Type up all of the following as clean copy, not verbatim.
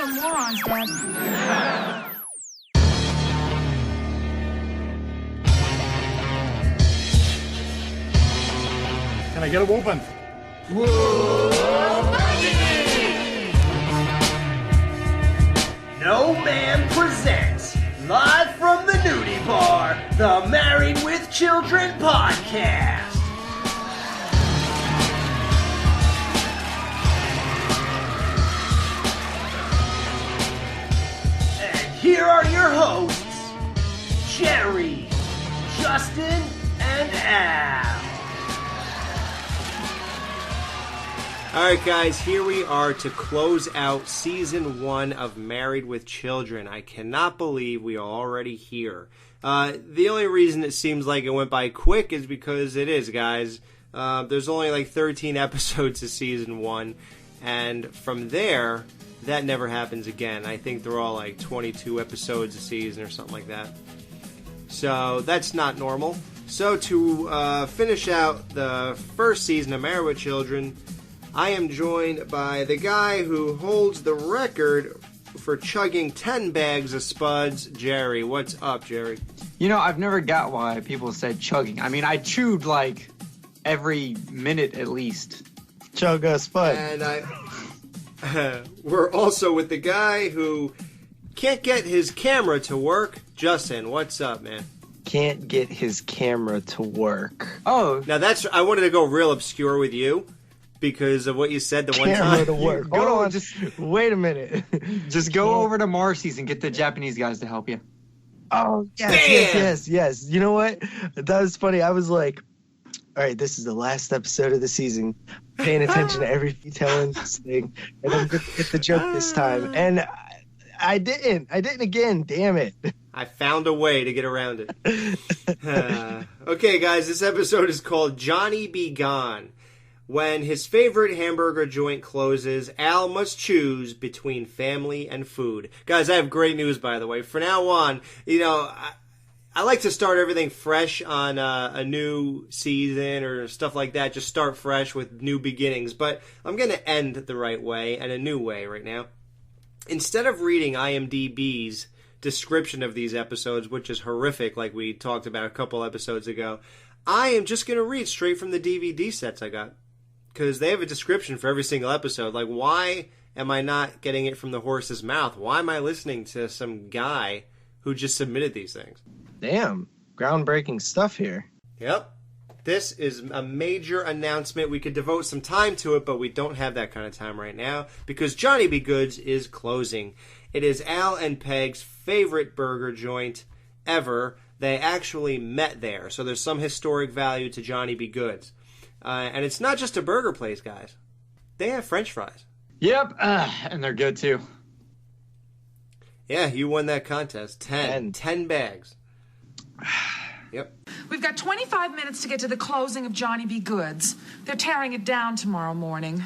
are morons, Dad. Can I get a whooping? No Man presents, live from the nudie bar, the Married with Children podcast. And here are your hosts, Jerry, Justin, and Al. Alright guys, here we are to close out Season 1 of Married with Children. I cannot believe we are already here. The only reason it seems like it went by quick is because it is, guys. There's only like 13 episodes of Season 1, and from there, that never happens again. I think they're all like 22 episodes a season or something like that. So, that's not normal. So, to finish out the first season of Married with Children, I am joined by the guy who holds the record for chugging 10 bags of Spuds, Jerry. What's up, Jerry? You know, I've never got why people said chugging. I mean, I chewed like every minute at least. Chug a Spud. And we're also with the guy who can't get his camera to work. Justin, what's up, man? Can't get his camera to work. Oh, Now I wanted to go real obscure with you because of what you said the one Camera time. to work. Go Hold on. just- Wait a minute. just go over to Marcy's and get the Japanese guys to help you. Oh, Bam! yes. You know what? That was funny. I was like, all right, this is the last episode of the season. Paying attention to every detail in this thing. And I'm going to get the joke this time. And I didn't. I didn't again. Damn it. I found a way to get around it. Okay, guys, this episode is called Johnny Be Gone. When his favorite hamburger joint closes, Al must choose between family and food. Guys, I have great news, by the way. From now on, you know, I like to start everything fresh on a new season or stuff like that. Just start fresh with new beginnings. But I'm going to end the right way and a new way right now. Instead of reading IMDb's description of these episodes, which is horrific, like we talked about a couple episodes ago, I am just going to read straight from the DVD sets I got. Because they have a description for every single episode. Like, why am I not getting it from the horse's mouth? Why am I listening to some guy who just submitted these things? Damn. Groundbreaking stuff here. Yep. This is a major announcement. We could devote some time to it, but we don't have that kind of time right now because Johnny Be Goods is closing. It is Al and Peg's favorite burger joint ever. They actually met there, so there's some historic value to Johnny Be Goods. And it's not just a burger place, guys. They have French fries. Yep, and they're good too. Yeah, you won that contest. 10 bags. Yep. We've got 25 minutes to get to the closing of Johnny Be Goods. They're tearing it down tomorrow morning.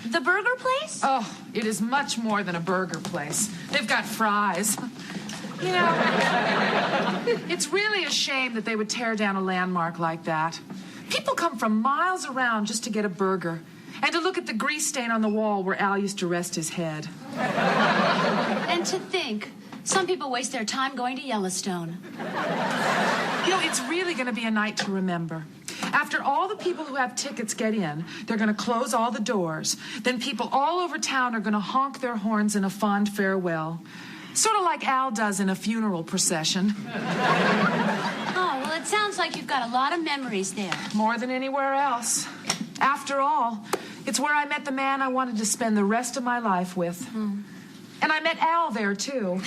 The burger place? Oh, it is much more than a burger place. They've got fries. You know, it's really a shame that they would tear down a landmark like that. People come from miles around just to get a burger and to look at the grease stain on the wall where Al used to rest his head. And to think, some people waste their time going to Yellowstone. You know, it's really going to be a night to remember. After all the people who have tickets get in, they're going to close all the doors. Then people all over town are going to honk their horns in a fond farewell. Sort of like Al does in a funeral procession. Oh, well, it sounds like you've got a lot of memories there. More than anywhere else. After all, it's where I met the man I wanted to spend the rest of my life with. And I met Al there, too.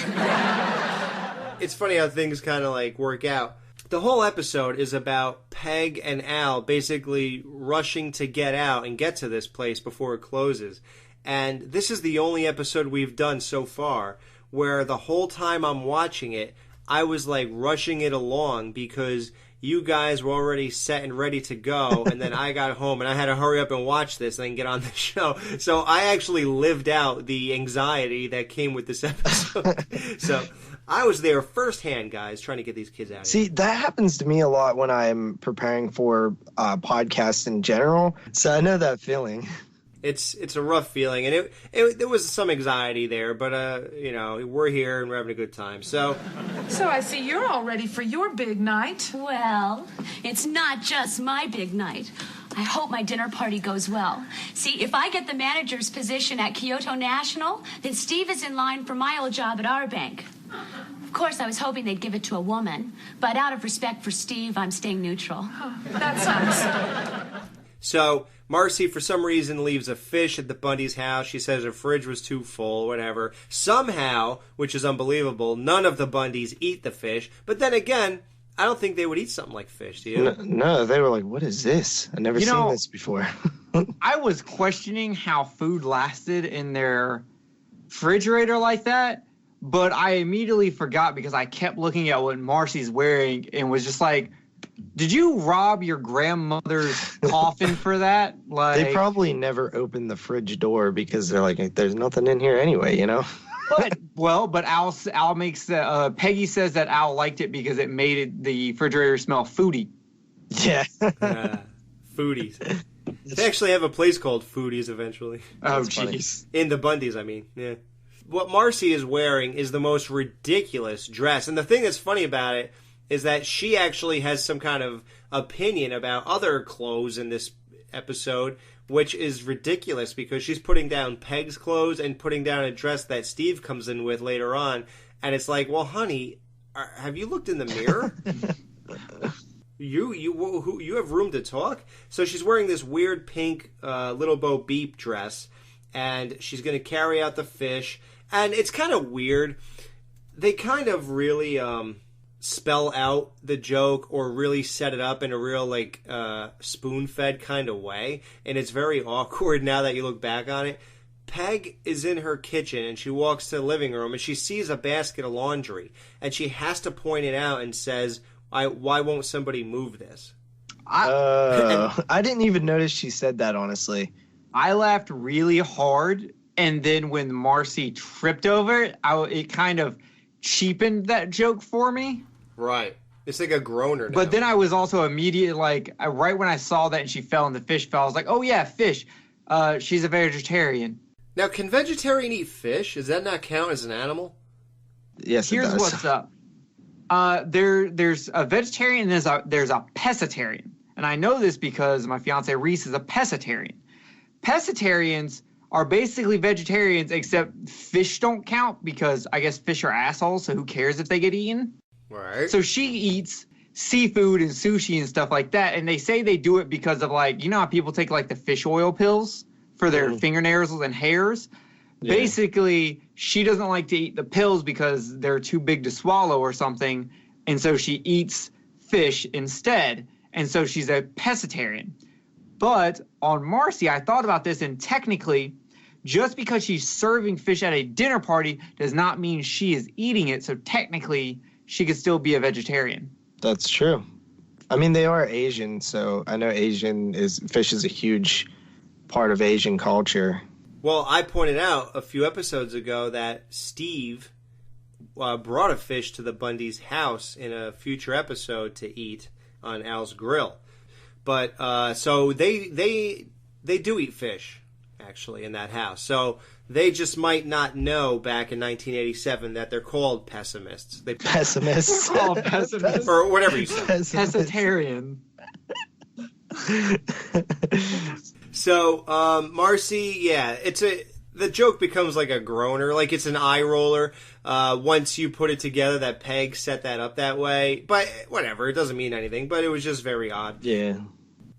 It's funny how things kind of like work out. The whole episode is about Peg and Al basically rushing to get out and get to this place before it closes. And this is the only episode we've done so far where the whole time I'm watching it, I was like rushing it along because you guys were already set and ready to go, and then I got home and I had to hurry up and watch this and then get on the show. So I actually lived out the anxiety that came with this episode. So I was there firsthand, guys, trying to get these kids out. See, that happens to me a lot when I'm preparing for podcasts in general. So I know that feeling. It's a rough feeling, and there was some anxiety there, but we're here and we're having a good time. So I see you're all ready for your big night. Well, it's not just my big night. I hope my dinner party goes well. See, if I get the manager's position at Kyoto National, then Steve is in line for my old job at our bank. Of course, I was hoping they'd give it to a woman, but out of respect for Steve, I'm staying neutral. That's nice. So Marcy, for some reason, leaves a fish at the Bundy's house. She says her fridge was too full, whatever. Somehow, which is unbelievable, none of the Bundys eat the fish. But then again, I don't think they would eat something like fish, do you? No, they were like, what is this? I've never seen this before. I was questioning how food lasted in their refrigerator like that, but I immediately forgot because I kept looking at what Marcy's wearing and was just like, did you rob your grandmother's coffin for that? Like, they probably never opened the fridge door because they're like, there's nothing in here anyway, you know? But Al makes Peggy says that Al liked it because it made the refrigerator smell foodie. Yeah. Foodies. They actually have a place called Foodies eventually. Oh, jeez. In the Bundys, I mean. Yeah. What Marcy is wearing is the most ridiculous dress. And the thing that's funny about it is that she actually has some kind of opinion about other clothes in this episode, which is ridiculous because she's putting down Peg's clothes and putting down a dress that Steve comes in with later on. And it's like, well, honey, have you looked in the mirror? You have room to talk? So she's wearing this weird pink Little Bo Beep dress, and she's going to carry out the fish. And it's kind of weird. They kind of really spell out the joke or really set it up in a real spoon-fed kind of way, and it's very awkward now that you look back on it. Peg is in her kitchen and she walks to the living room and she sees a basket of laundry and she has to point it out and says, why won't somebody move this? I didn't even notice she said that, honestly. I laughed really hard, and then when Marcy tripped over it, it kind of cheapened that joke for me. Right. It's like a groaner now. But then I was also immediately right when I saw that and she fell in the fish fell, I was like, oh yeah, fish. She's a vegetarian. Now, can vegetarian eat fish? Does that not count as an animal? Yes, it does. Here's what's up. There's a vegetarian and there's a pescatarian. And I know this because my fiance Reese is a pescatarian. Pescatarians are basically vegetarians, except fish don't count because I guess fish are assholes, so who cares if they get eaten? Right. So she eats seafood and sushi and stuff like that, and they say they do it because of how people take the fish oil pills for their fingernails and hairs? Yeah. Basically, she doesn't like to eat the pills because they're too big to swallow or something, and so she eats fish instead, and so she's a pescatarian. But on Marcy, I thought about this, and technically, just because she's serving fish at a dinner party does not mean she is eating it, so technically she could still be a vegetarian. That's true. I mean, they are Asian, so I know fish is a huge part of Asian culture. Well, I pointed out a few episodes ago that Steve brought a fish to the Bundy's house in a future episode to eat on Al's grill. But so they do eat fish, actually, in that house. So they just might not know back in 1987 that they're called pessimists. Pessimists. Oh, pessimists. Or whatever you say. Pescatarian. So, Marcy, the joke becomes like a groaner, like it's an eye roller. Once you put it together that Peg set that up that way, but whatever, it doesn't mean anything, but it was just very odd. Yeah.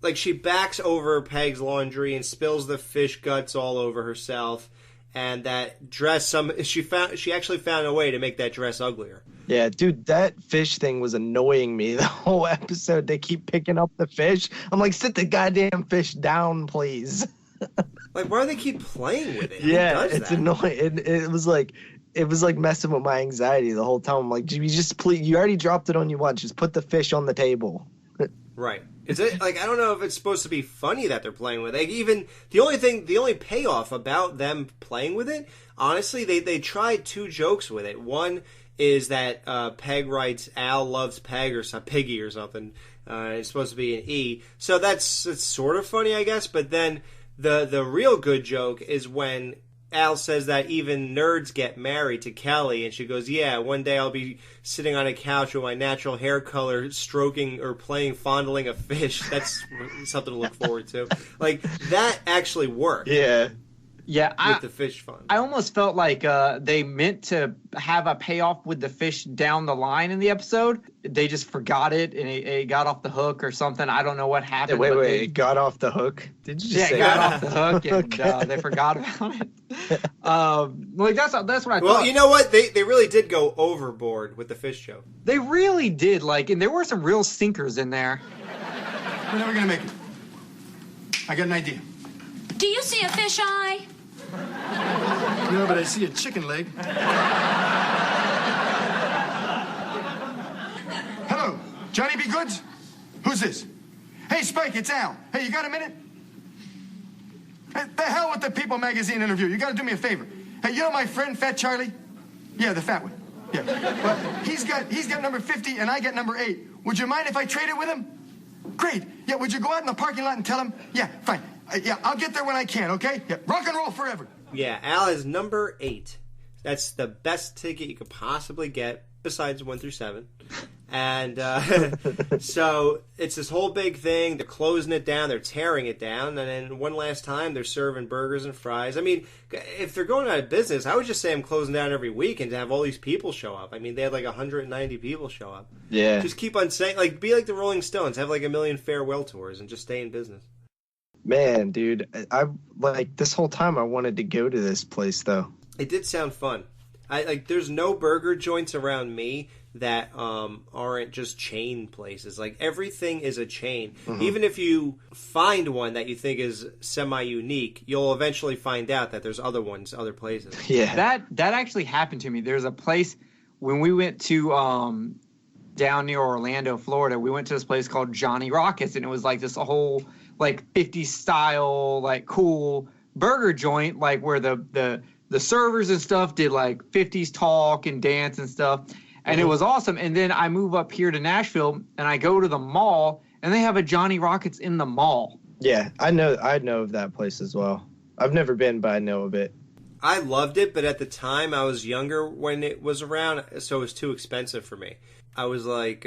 Like she backs over Peg's laundry and spills the fish guts all over herself, and that dress, she actually found a way to make that dress uglier. Yeah, dude, that fish thing was annoying me the whole episode. They keep picking up the fish. I'm like, sit the goddamn fish down, please. Like, why do they keep playing with it? Yeah, it's annoying. It was like messing with my anxiety the whole time. I'm like, you already dropped it on you once. Just put the fish on the table. Right. Is it I don't know if it's supposed to be funny that they're playing with it. Even the only payoff about them playing with it, honestly, they tried two jokes with it. One is that Peg writes Al loves Peg or Piggy or something. It's supposed to be an E. So that's sort of funny, I guess. But then The real good joke is when Al says that even nerds get married to Kelly, and she goes, yeah, one day I'll be sitting on a couch with my natural hair color, stroking or fondling a fish. That's something to look forward to. Like, that actually worked. Yeah. Yeah, with the fish fun. I almost felt like they meant to have a payoff with the fish down the line in the episode. They just forgot it, and it got off the hook or something. I don't know what happened. Wait, it got off the hook? Did you just say it got that? off the hook, and Okay. they forgot about it. Like that's what I thought. Well, you know what? They really did go overboard with the fish joke. They really did. Like, and there were some real sinkers in there. We're never gonna make it. I got an idea. Do you see a fish eye? No, but I see a chicken leg. Hello, Johnny B. Goods? Who's this? Hey, Spike, it's Al. Hey, you got a minute? Hey, the hell with the People magazine interview. You gotta do me a favor. Hey, you know my friend Fat Charlie? Yeah, the fat one. Yeah. Well, he's got number 50 and I got number 8. Would you mind if I traded with him? Great. Yeah, would you go out in the parking lot and tell him? Yeah, fine. Yeah, I'll get there when I can, okay? Yeah, rock and roll forever. Yeah, Al is number 8. That's the best ticket you could possibly get, besides 1 through 7. And so it's this whole big thing. They're closing it down. They're tearing it down. And then one last time, they're serving burgers and fries. I mean, if they're going out of business, I would just say I'm closing down every week and to have all these people show up. I mean, they had like 190 people show up. Yeah. Just keep on saying, like, be like the Rolling Stones. Have like 1 million farewell tours and just stay in business. Man, dude, I like this whole time I wanted to go to this place though. It did sound fun. There's no burger joints around me that aren't just chain places. Like, everything is a chain. Mm-hmm. Even if you find one that you think is semi-unique, you'll eventually find out that there's other ones, other places. Yeah. That actually happened to me. There's a place when we went to down near Orlando, Florida. We went to this place called Johnny Rockets, and it was like this whole like 50s style, like cool burger joint, like where the servers and stuff did like 50s talk and dance and stuff. And it was awesome. And then I move up here to Nashville and I go to the mall and they have a Johnny Rockets in the mall. Yeah, I know of that place as well. I've never been, but I know of it. I loved it, but at the time I was younger when it was around, so it was too expensive for me. I was like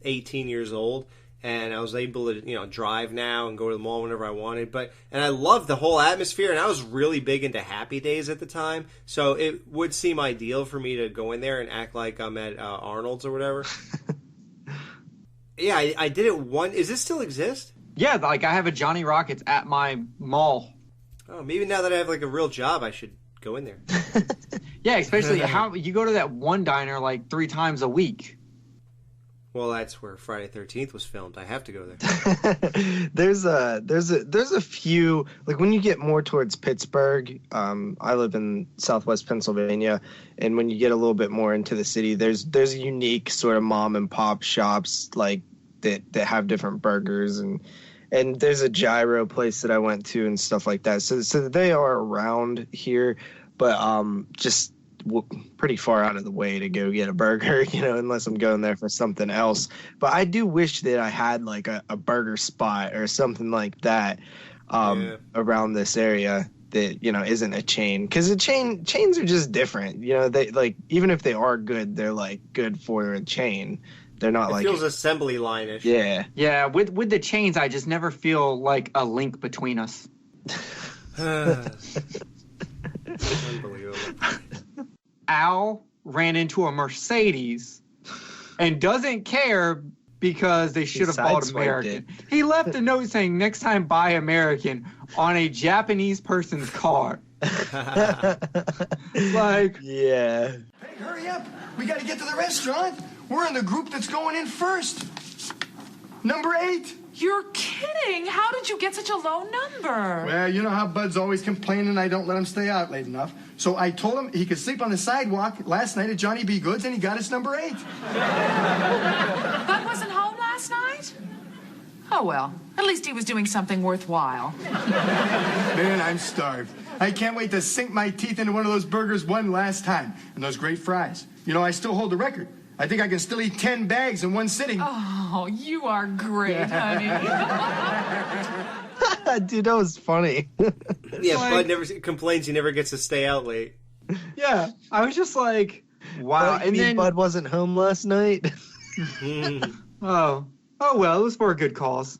18 years old. And I was able to, drive now and go to the mall whenever I wanted. And I loved the whole atmosphere. And I was really big into Happy Days at the time. So it would seem ideal for me to go in there and act like I'm at Arnold's or whatever. Yeah, I did it one. Does this still exist? Yeah, like I have a Johnny Rockets at my mall. Oh, maybe now that I have like a real job, I should go in there. Yeah, especially how you go to that one diner like 3 times a week. Well, that's where Friday 13th was filmed. I have to go there. There's a few, like when you get more towards Pittsburgh, I live in Southwest Pennsylvania, and when you get a little bit more into the city, there's unique sort of mom and pop shops like that have different burgers, and there's a gyro place that I went to and stuff like that. So they are around here, but just pretty far out of the way to go get a burger, unless I'm going there for something else. But I do wish that I had like a burger spot or something like that around this area that, isn't a chain. Because chains are just different. They like, even if they are good, they're like good for a chain. They're not it feels assembly line-ish. Yeah. Yeah, with the chains, I just never feel like a link between us. Unbelievable. Al ran into a Mercedes and doesn't care because they should have bought American. He left a note saying, next time buy American on a Japanese person's car. Like, yeah. Hey, hurry up. We got to get to the restaurant. We're in the group that's going in first. Number 8. You're kidding. How did you get such a low number? Well, you know how Bud's always complaining I don't let him stay out late enough. So I told him he could sleep on the sidewalk last night at Johnny B. Goods, and he got us number 8. Bud wasn't home last night? Oh, well. At least he was doing something worthwhile. Man, I'm starved. I can't wait to sink my teeth into one of those burgers one last time. And those great fries. I still hold the record. I think I can still eat 10 bags in one sitting. Oh, you are great, honey. Dude, that was funny. Yeah, Like- Bud never complains he never gets to stay out late. Yeah, I was just like, wow. You And mean then, Bud wasn't home last night. oh well, it was for a good cause.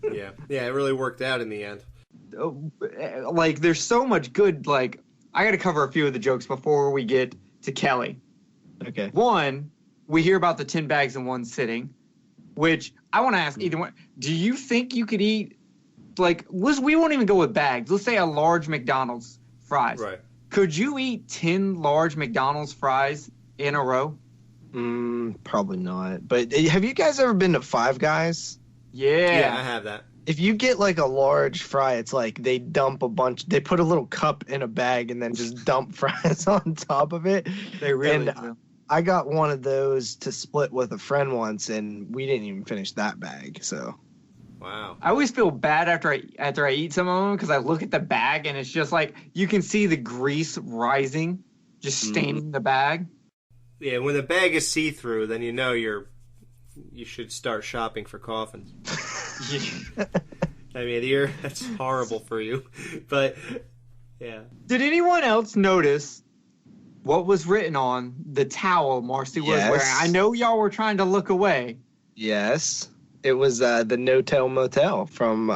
Yeah, it really worked out in the end. Like, there's so much good. Like, I got to cover a few of the jokes before we get to Kelly. Okay. One, we hear about the 10 bags in one sitting, which I want to ask either one. Do you think you could eat, like, we won't even go with bags. Let's say a large McDonald's fries. Right. Could you eat 10 large McDonald's fries in a row? Probably not. But have you guys ever been to Five Guys? Yeah, I have that. If you get like a large fry, it's like they put a little cup in a bag and then just dump fries on top of it. They really And do. I got one of those to split with a friend once, and we didn't even finish that bag. So Wow. I always feel bad after I eat some of them because I look at the bag and it's just like you can see the grease rising, just staining the bag. Yeah, when the bag is see-through, then you know you should start shopping for coffins. I mean, that's horrible for you, but yeah. Did anyone else notice what was written on the towel Marcy was Yes. wearing? I know y'all were trying to look away. yes, it was the No-Tell Motel from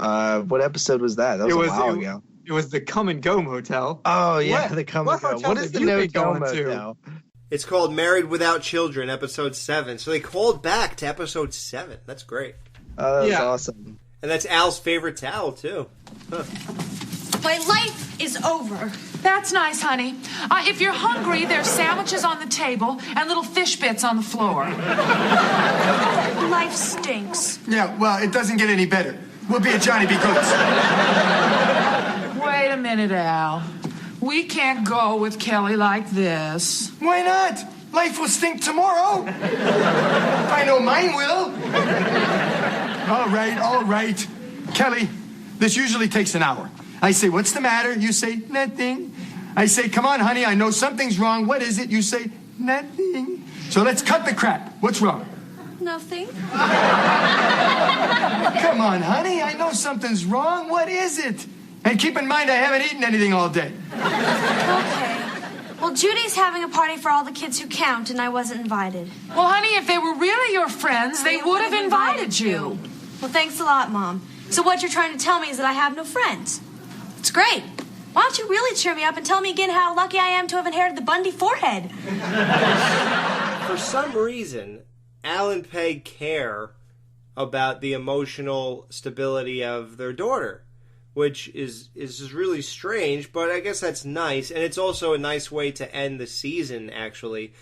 what episode was that? That was a while ago. It was the Come and Go Motel. Oh yeah, What- the Come what and Go. hotel What have is the you been No-Tell going to? Motel? It's called Married Without Children, episode 7. So they called back to episode 7. That's great. Oh, that was Yeah. awesome. And that's Al's favorite towel, too. Huh. My life is over. That's nice, honey. If you're hungry, there's sandwiches on the table and little fish bits on the floor. Life stinks. Yeah, well, it doesn't get any better. We'll be at Johnny B. Good's. Wait a minute, Al. We can't go with Kelly like this. Why not? Life will stink tomorrow. I know mine will. All right. Kelly, this usually takes an hour. I say, what's the matter? You say, nothing. I say, come on, honey, I know something's wrong. What is it? You say, nothing. So let's cut the crap. What's wrong? Nothing. Come on, honey, I know something's wrong. What is it? And keep in mind, I haven't eaten anything all day. Okay. Well, Judy's having a party for all the kids who count, and I wasn't invited. Well, honey, if they were really your friends, they would have invited you. Well, thanks a lot, Mom. So what you're trying to tell me is that I have no friends. It's great. Why don't you really cheer me up and tell me again how lucky I am to have inherited the Bundy forehead? For some reason, Al and Peg care about the emotional stability of their daughter, which is just really strange, but I guess that's nice, and it's also a nice way to end the season, actually.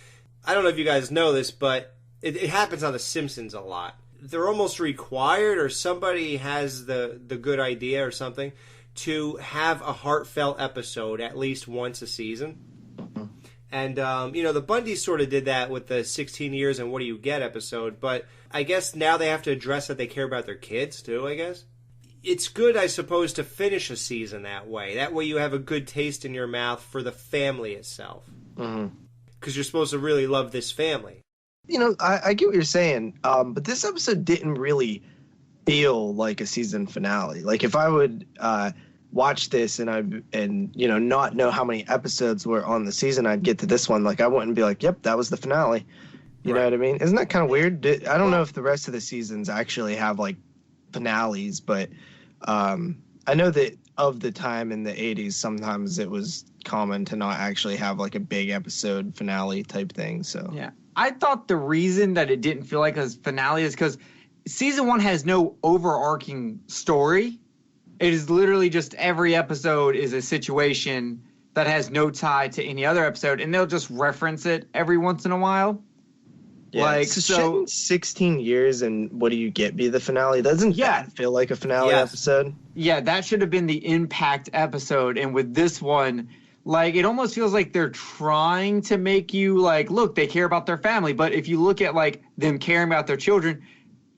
I don't know if you guys know this, but it happens on The Simpsons a lot. They're almost required, or somebody has the good idea or something, to have a heartfelt episode at least once a season. And, the Bundys sort of did that with the 16 Years and What Do You Get episode, but I guess now they have to address that they care about their kids, too, I guess. It's good, I suppose, to finish a season that way. That way you have a good taste in your mouth for the family itself. Because you're supposed to really love this family. I get what you're saying, but this episode didn't really feel like a season finale. Like, if I would watch this and not know how many episodes were on the season, I'd get to this one. Like, I wouldn't be like, yep, that was the finale. You know what I mean? Isn't that kind of weird? I don't know if the rest of the seasons actually have, like, finales, but I know that of the time in the 80s, sometimes it was common to not actually have, like, a big episode finale type thing, so. Yeah. I thought the reason that it didn't feel like a finale is because season 1 has no overarching story. It is literally just every episode is a situation that has no tie to any other episode, and they'll just reference it every once in a while. Yeah, shouldn't 16 Years and What Do You Get be the finale? Doesn't that feel like a finale episode? Yeah, that should have been the impact episode, and with this one, like, it almost feels like they're trying to make you, like, look, they care about their family. But if you look at, like, them caring about their children,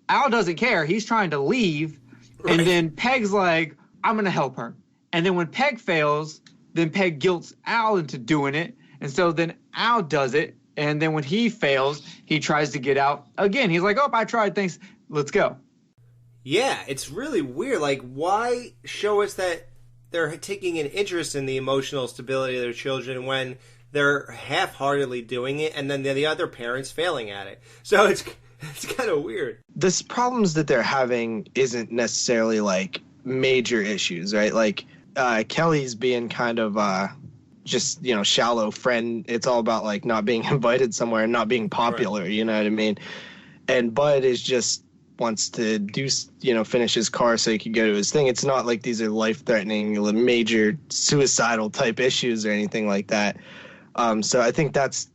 Al doesn't care. He's trying to leave. Right. And then Peg's like, I'm going to help her. And then when Peg fails, then Peg guilts Al into doing it. And so then Al does it. And then when he fails, he tries to get out again. He's like, oh, I tried. Thanks. Let's go. Yeah, it's really weird. Like, why show us that they're taking an interest in the emotional stability of their children when they're half-heartedly doing it, and then the other parent's failing at it? So it's kind of weird. This problems that they're having isn't necessarily like major issues, right? Like Kelly's being kind of just, you know, shallow friend. It's all about like not being invited somewhere and not being popular, right. You know what I mean? And Bud is just wants to do, you know, finish his car so he can go to his thing. It's not like these are life-threatening, major suicidal type issues or anything like that. So I think that's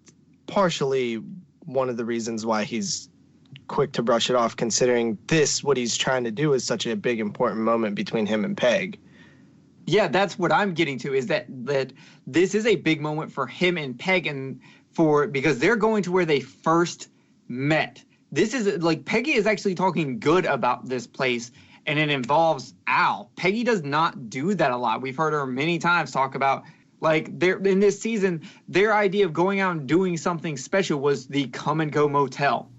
partially one of the reasons why he's quick to brush it off, considering what he's trying to do is such a big, important moment between him and Peg. Yeah, that's what I'm getting to, is that this is a big moment for him and Peg, and because they're going to where they first met. This is like, Peggy is actually talking good about this place, and it involves Al. Peggy does not do that a lot. We've heard her many times talk about, like, in this season, their idea of going out and doing something special was the Come and Go Motel.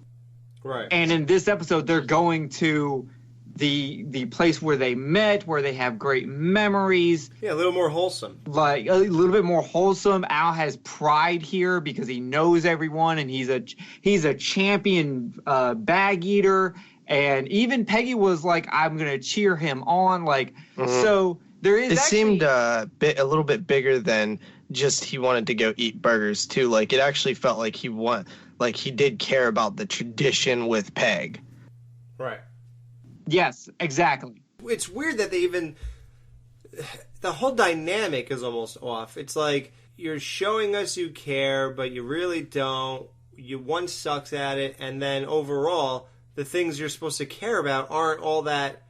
Right. And in this episode, they're going to the place where they met, where they have great memories. Yeah, a little more wholesome. Like a little bit more wholesome. Al has pride here because he knows everyone, and he's a champion bag eater. And even Peggy was like, "I'm gonna cheer him on." Like, so there is. It seemed a little bit bigger than just he wanted to go eat burgers too. Like, it actually felt like he did care about the tradition with Peg. Right. Yes, exactly. It's weird that the whole dynamic is almost off. It's like, you're showing us you care, but you really don't. One sucks at it, and then overall, the things you're supposed to care about aren't all that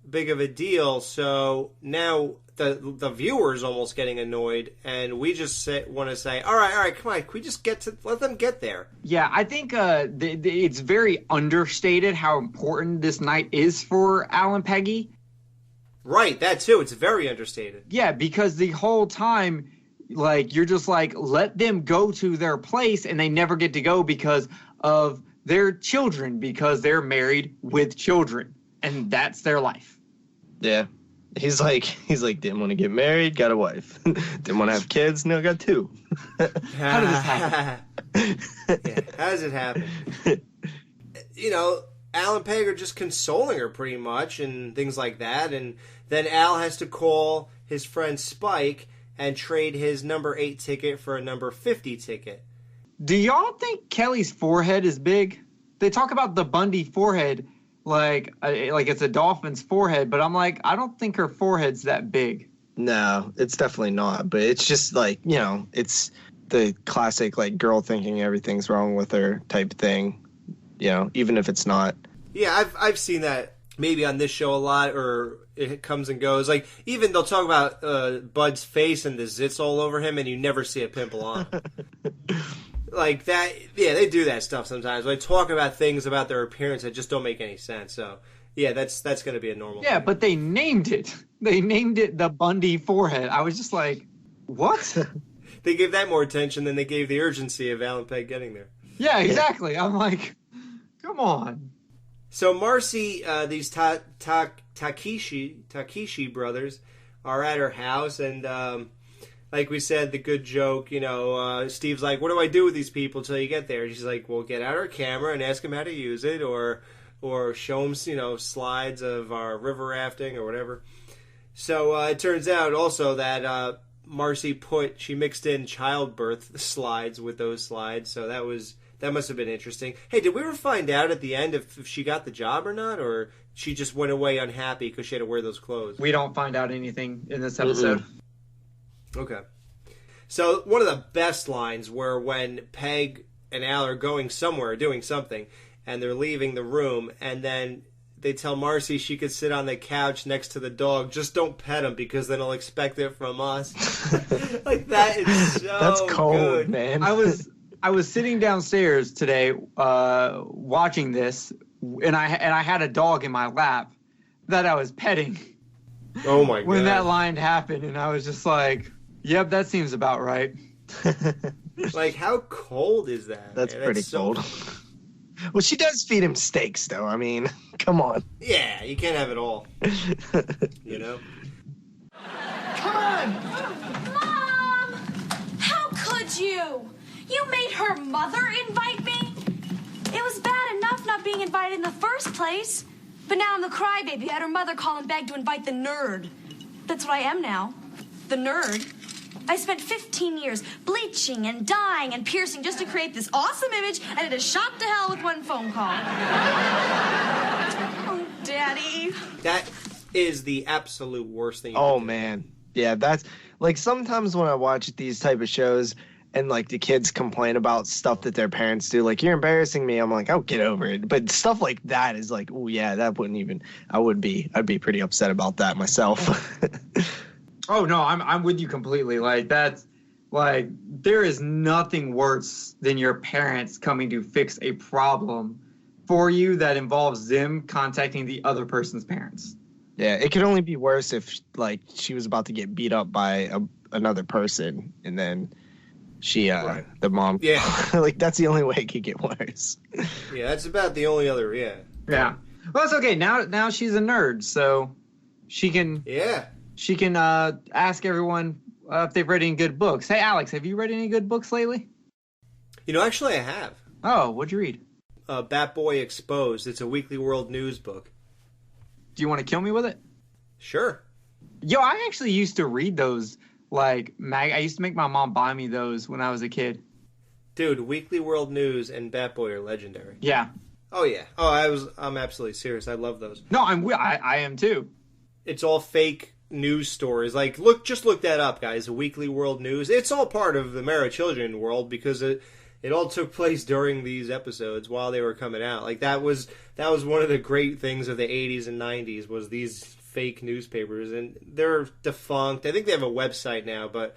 big of a deal. So now the viewer's almost getting annoyed, and we just want to say, all right, come on, can we just let them get there? Yeah, I think it's very understated how important this night is for Al and Peggy. Right, that too. It's very understated. Yeah, because the whole time, like, you're just like, let them go to their place, and they never get to go because of their children, because they're married with children, and that's their life. Yeah. He's like, didn't want to get married, got a wife. Didn't want to have kids, now got two. How did this happen? Yeah, how does it happen? You know, Al and Peg are just consoling her pretty much and things like that. And then Al has to call his friend Spike and trade his number 8 ticket for a number 50 ticket. Do y'all think Kelly's forehead is big? They talk about the Bundy forehead like it's a dolphin's forehead, but I'm like, I don't think her forehead's that big. No, it's definitely not. But it's just like, you know, it's the classic like girl thinking everything's wrong with her type thing. You know, even if it's not. Yeah, I've seen that maybe on this show a lot, or it comes and goes. Like, even they'll talk about Bud's face and the zits all over him, and you never see a pimple on him. Like that, yeah, they do that stuff sometimes. They talk about things about their appearance that just don't make any sense. So, yeah, that's going to be a normal thing. But they named it. They named it the Bundy forehead. I was just like, what? They gave that more attention than they gave the urgency of Al and Peg getting there. Yeah, exactly. I'm like, come on. So Marcy, these Takeshi brothers are at her house, and like we said, the good joke, you know, Steve's like, what do I do with these people till you get there? She's like, well, get out our camera and ask them how to use it, or show them, you know, slides of our river rafting or whatever. So it turns out also that Marcy she mixed in childbirth slides with those slides, so that must have been interesting. Hey, did we ever find out at the end if she got the job or not, or she just went away unhappy because she had to wear those clothes? We don't find out anything in this episode. Okay. So one of the best lines were when Peg and Al are going somewhere, doing something, and they're leaving the room, and then they tell Marcy she could sit on the couch next to the dog. Just don't pet him because then he'll expect it from us. Like, that is so That's cold, good. Man. I was sitting downstairs today watching this, and I had a dog in my lap that I was petting. Oh my god! When that line happened, and I was just like, "Yep, that seems about right." Like, how cold is that? That's man? pretty cold. Well, she does feed him steaks, though. I mean, come on. Yeah, you can't have it all. You know? Come on! Mom! How could you? You made her mother invite me? It was bad enough not being invited in the first place. But now I'm the crybaby who had her mother call and beg to invite the nerd. That's what I am now. The nerd. I spent 15 years bleaching and dyeing and piercing just to create this awesome image, and it is shot to hell with one phone call. Oh, Daddy. That is the absolute worst thing. Oh, man. Yeah, that's like sometimes when I watch these type of shows and like the kids complain about stuff that their parents do, like, you're embarrassing me. I'm like, oh, get over it. But stuff like that is like, oh, yeah, that wouldn't even, I'd be pretty upset about that myself. Oh no, I'm with you completely. Like that's like there is nothing worse than your parents coming to fix a problem for you that involves them contacting the other person's parents. Yeah, it could only be worse if like she was about to get beat up by another person and then she right. the mom. Yeah. Like that's the only way it could get worse. Yeah, that's about the only other. Yeah. Well, it's okay. Now she's a nerd, so she can. Yeah. She can ask everyone if they've read any good books. Hey, Alex, have you read any good books lately? You know, actually, I have. Oh, what'd you read? Bat Boy Exposed. It's a Weekly World News book. Do you want to kill me with it? Sure. Yo, I actually used to read those. Like, I used to make my mom buy me those when I was a kid. Dude, Weekly World News and Bat Boy are legendary. Yeah. Oh, yeah. Oh, I'm absolutely serious. I love those. No, I am too. It's all fake news stories. Like, just look that up, guys. Weekly World News. It's all part of the Married Children world because it all took place during these episodes while they were coming out. Like that was one of the great things of the 80s and 90s was these fake newspapers, and they're defunct. I think they have a website now, but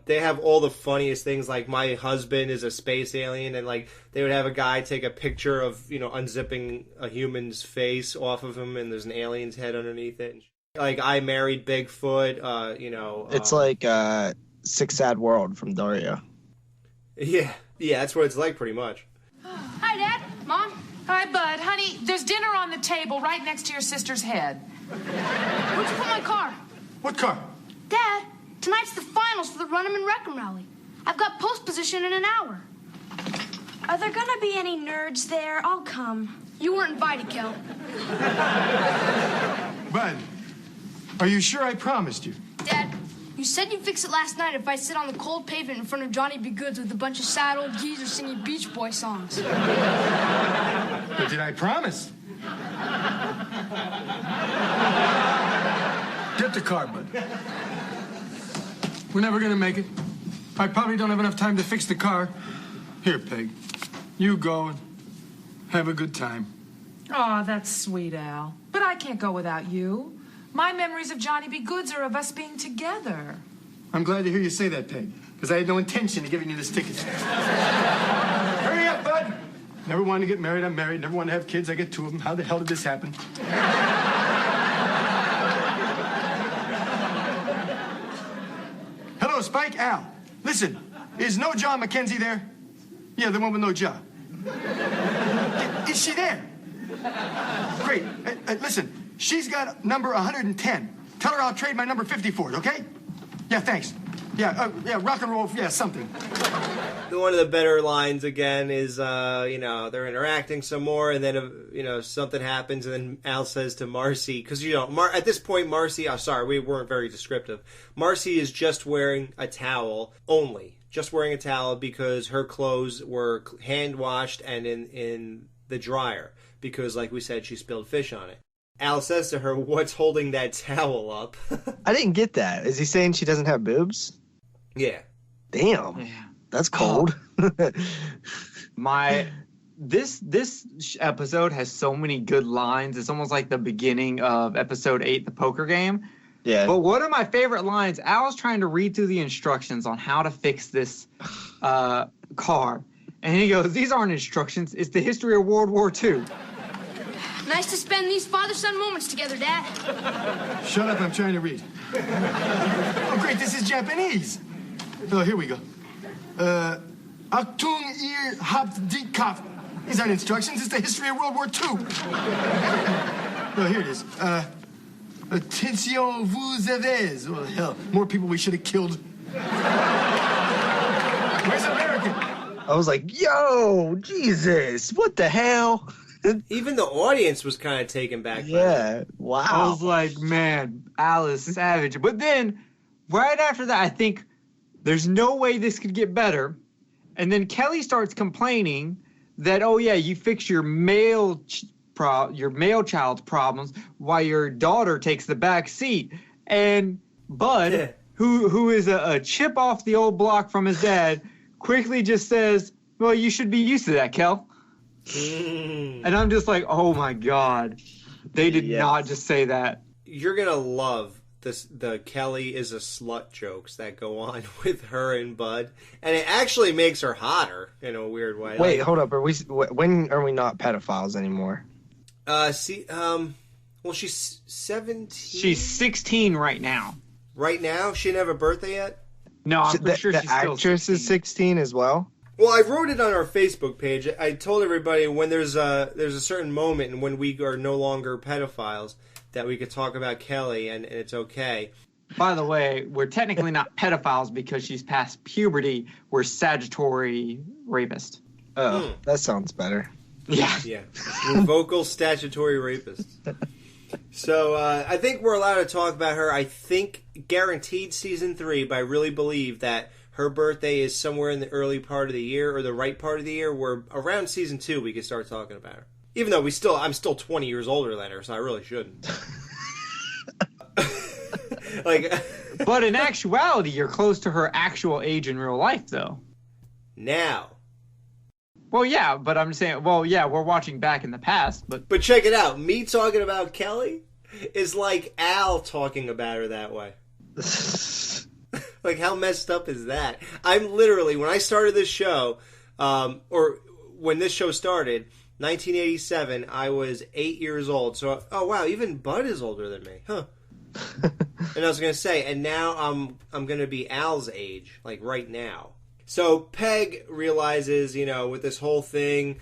they have all the funniest things. Like my husband is a space alien, and like they would have a guy take a picture of unzipping a human's face off of him, and there's an alien's head underneath it. Like I married Bigfoot, It's like Six Sad World from Daria. Yeah, that's what it's like pretty much. Hi, Dad. Mom. Hi, Bud. Honey, there's dinner on the table right next to your sister's head. Where'd you put my car? What car? Dad, tonight's the finals for the Run 'em and Wreck 'em rally. I've got post position in an hour. Are there gonna be any nerds there? I'll come. You weren't invited, Kel. Bud, are you sure I promised you? Dad, you said you'd fix it last night if I sit on the cold pavement in front of Johnny B. Goods with a bunch of sad old geezers singing Beach Boy songs. But did I promise? Get the car, Bud. We're never gonna make it. I probably don't have enough time to fix the car. Here, Peg. You go and have a good time. Oh, that's sweet, Al. But I can't go without you. My memories of Johnny B. Goods are of us being together. I'm glad to hear you say that, Peg, because I had no intention of giving you this ticket. Hurry up, Bud! Never wanted to get married, I'm married. Never wanted to have kids, I get 2 of them. How the hell did this happen? Hello, Spike. Al. Listen, is no John McKenzie there? Yeah, the one with no jaw. Is she there? Great. Listen, she's got number 110. Tell her I'll trade my number 50 for it, okay? Yeah, thanks. Yeah, rock and roll, yeah, something. One of the better lines, again, is, they're interacting some more, and then, something happens, and then Al says to Marcy, because, at this point, Marcy, we weren't very descriptive. Marcy is just wearing a towel only. Just wearing a towel because her clothes were hand-washed and in the dryer, because, like we said, she spilled fish on it. Al says to her, what's holding that towel up? I didn't get that. Is he saying she doesn't have boobs? Yeah. Damn. Yeah. That's cold. This episode has so many good lines. It's almost like the beginning of episode 8, the poker game. Yeah. But one of my favorite lines, Al's trying to read through the instructions on how to fix this car. And he goes, these aren't instructions. It's the history of World War II. Nice to spend these father-son moments together, Dad. Shut up, I'm trying to read. Oh, great, this is Japanese. Oh, here we go. Achtung, ihr habt die Karte. These aren't instructions. It's the history of World War II. No, here it is. Attention vous avez. Oh, hell. More people we should have killed. Where's American? I was like, yo, Jesus, what the hell? Even the audience was kind of taken back by Yeah, wow. I was like, man, Al is savage. But then, right after that, I think there's no way this could get better. And then Kelly starts complaining that, oh yeah, you fix your male child's problems while your daughter takes the back seat. And Bud, who is a chip off the old block from his dad, quickly just says, well, you should be used to that, Kel. And I'm just like, oh my God. They did not just say that. You're going to love the Kelly is a slut jokes that go on with her and Bud. And it actually makes her hotter in a weird way. Wait, hold up. When are we not pedophiles anymore? Well, she's 17. She's 16 right now. Right now? She didn't have a birthday yet? No, I'm pretty sure the she's still actress 16. is 16 as well? Well, I wrote it on our Facebook page. I told everybody when there's a certain moment and when we are no longer pedophiles that we could talk about Kelly and it's okay. By the way, we're technically not pedophiles because she's past puberty. We're statutory rapist. Oh, that sounds better. Yeah. Yeah. We're vocal statutory rapists. So I think we're allowed to talk about her. I think guaranteed season 3, but I really believe that her birthday is somewhere in the early part of the year or the right part of the year where around season 2 we can start talking about her. Even though I'm still 20 years older than her, so I really shouldn't. But in actuality, you're close to her actual age in real life, though. Now. Well, yeah, but I'm just saying, we're watching back in the past, but... But check it out. Me talking about Kelly is like Al talking about her that way. Like, how messed up is that? I'm literally, when I started this show, or when this show started, 1987, I was 8 years old. So, oh wow, even Bud is older than me, huh? And I was going to say, and now I'm going to be Al's age, like right now. So Peg realizes, with this whole thing,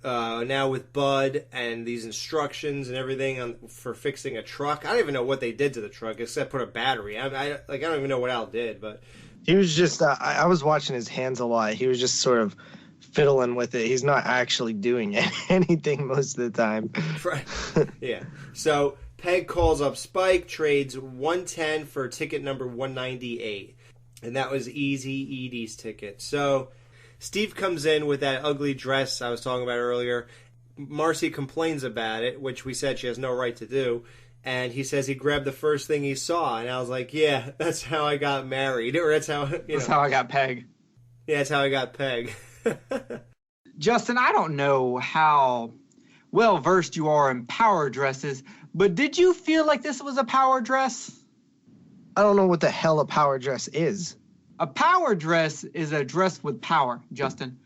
now with Bud and these instructions and everything for fixing a truck. I don't even know what they did to the truck except put a battery. I don't even know what Al did, but he was just. I was watching his hands a lot. He was just sort of fiddling with it. He's not actually doing anything most of the time. Right. Yeah. So Peg calls up Spike, trades 110 for ticket number 198, and that was Easy Edie's ticket. So Steve comes in with that ugly dress I was talking about earlier. Marcy complains about it, which we said she has no right to do. And he says he grabbed the first thing he saw. And I was like, yeah, that's how I got married. Or that's how, That's how I got Peg. Yeah, that's how I got Peg. Justin, I don't know how well versed you are in power dresses, but did you feel like this was a power dress? I don't know what the hell a power dress is. A power dress is a dress with power, Justin.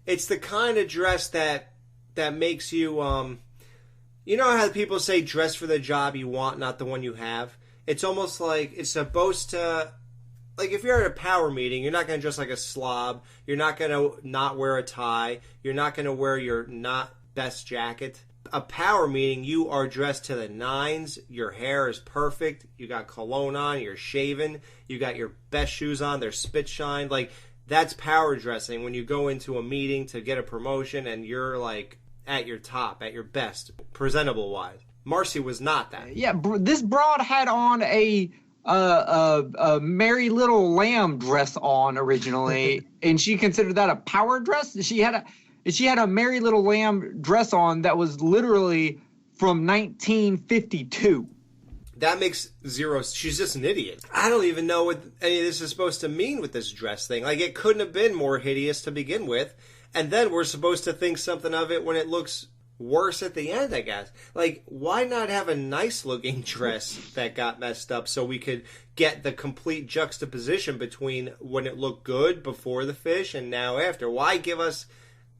It's the kind of dress that makes you, you know how people say dress for the job you want, not the one you have? It's almost like it's supposed to, like if you're at a power meeting, you're not going to dress like a slob. You're not going to not wear a tie. You're not going to wear your not best jacket. A power meeting, you are dressed to the nines. Your hair is perfect. You got cologne on. You're shaven. You got your best shoes on. They're spit shined. Like, that's power dressing when you go into a meeting to get a promotion and you're like at your top, at your best, presentable wise. Marcy was not that. Yeah, this broad had on a Merry Little Lamb dress on originally, and she considered that a power dress. She had a Merry Little Lamb dress on that was literally from 1952. That makes zero. She's just an idiot. I don't even know what any of this is supposed to mean with this dress thing. Like, it couldn't have been more hideous to begin with, and then we're supposed to think something of it when it looks worse at the end, I guess. Like, why not have a nice looking dress that got messed up so we could get the complete juxtaposition between when it looked good before the fish and now after? Why give us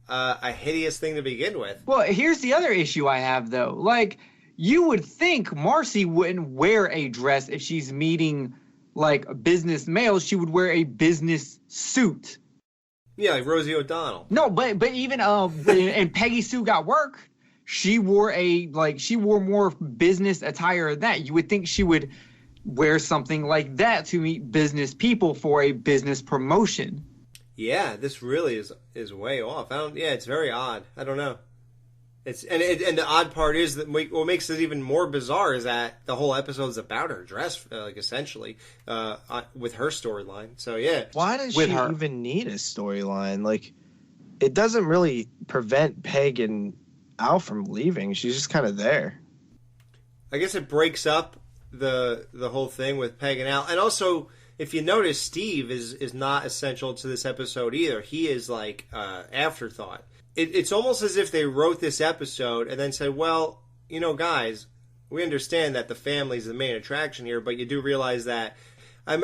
a hideous thing to begin with? Well, here's the other issue I have, though. Like, you would think Marcy wouldn't wear a dress if she's meeting, like, business males. She would wear a business suit. Yeah, like Rosie O'Donnell. No, but even and Peggy Sue got work. She wore more business attire than that. You would think she would wear something like that to meet business people for a business promotion. Yeah, this really is way off. It's very odd. I don't know. And the odd part is that what makes it even more bizarre is that the whole episode is about her dress, essentially, with her storyline. So yeah, why does she even need a storyline? Like, it doesn't really prevent Peg and Al from leaving. She's just kind of there. I guess it breaks up the whole thing with Peg and Al, and also if you notice, Steve is not essential to this episode either. He is like afterthought. It's almost as if they wrote this episode and then said, well, guys, we understand that the family's the main attraction here, but you do realize that I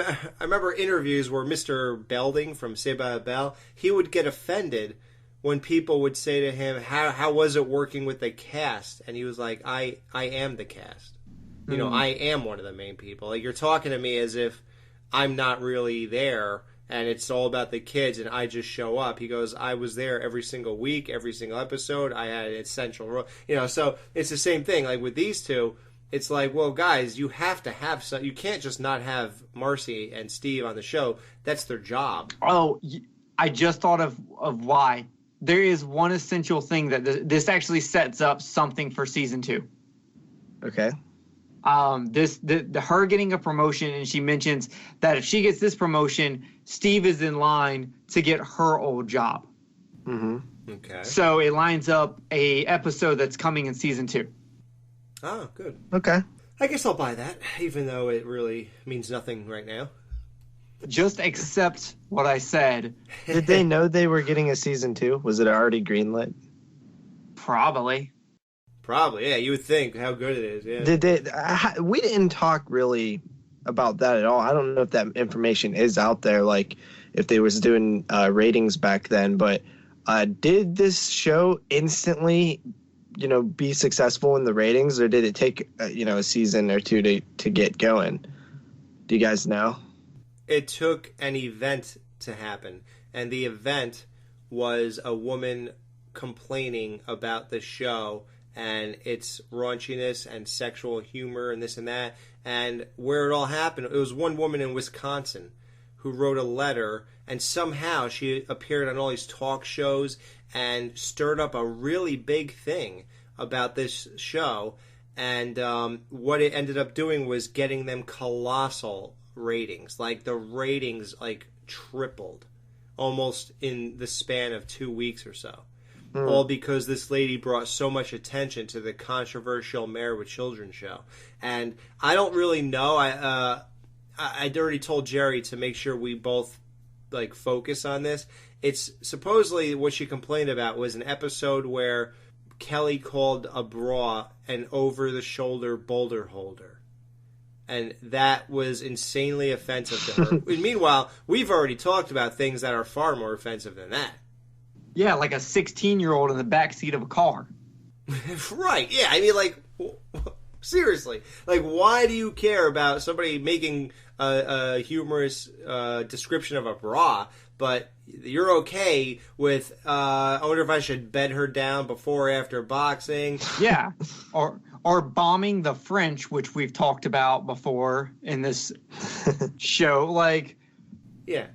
remember interviews where Mr. Belding from Saved by the Bell, he would get offended when people would say to him, how was it working with the cast? And he was like, I am the cast. I am one of the main people. Like, you're talking to me as if I'm not really there, and it's all about the kids, and I just show up. He goes, I was there every single week, every single episode. I had an essential role. So it's the same thing. Like, with these two, it's like, well, guys, you have to have some. You can't just not have Marcy and Steve on the show. That's their job. Oh, I just thought of why. There is one essential thing that this actually sets up something for season 2. Okay. Her getting a promotion, and she mentions that if she gets this promotion, Steve is in line to get her old job. Mm-hmm. Okay. So it lines up a episode that's coming in season 2. Oh, good. Okay. I guess I'll buy that, even though it really means nothing right now. Just accept what I said. Did they know they were getting a season 2? Was it already greenlit? Probably, yeah. You would think how good it is. Yeah. Did they? We didn't talk really about that at all. I don't know if that information is out there, like if they was doing ratings back then. But did this show instantly, be successful in the ratings, or did it take a season or two to get going? Do you guys know? It took an event to happen, and the event was a woman complaining about the show and its raunchiness and sexual humor and this and that. And where it all happened, it was one woman in Wisconsin who wrote a letter, and somehow she appeared on all these talk shows and stirred up a really big thing about this show. And what it ended up doing was getting them colossal ratings. Like, the ratings tripled almost in the span of 2 weeks or so. All because this lady brought so much attention to the controversial Married with Children show. And I don't really know. I'd already told Jerry to make sure we both focus on this. It's supposedly what she complained about was an episode where Kelly called a bra an over-the-shoulder boulder holder. And that was insanely offensive to her. Meanwhile, we've already talked about things that are far more offensive than that. Yeah, like a 16-year-old in the backseat of a car. Right, yeah. I mean, seriously. Why do you care about somebody making a humorous description of a bra, but you're okay with, I wonder if I should bed her down before or after boxing? Yeah, or bombing the French, which we've talked about before in this show. Yeah.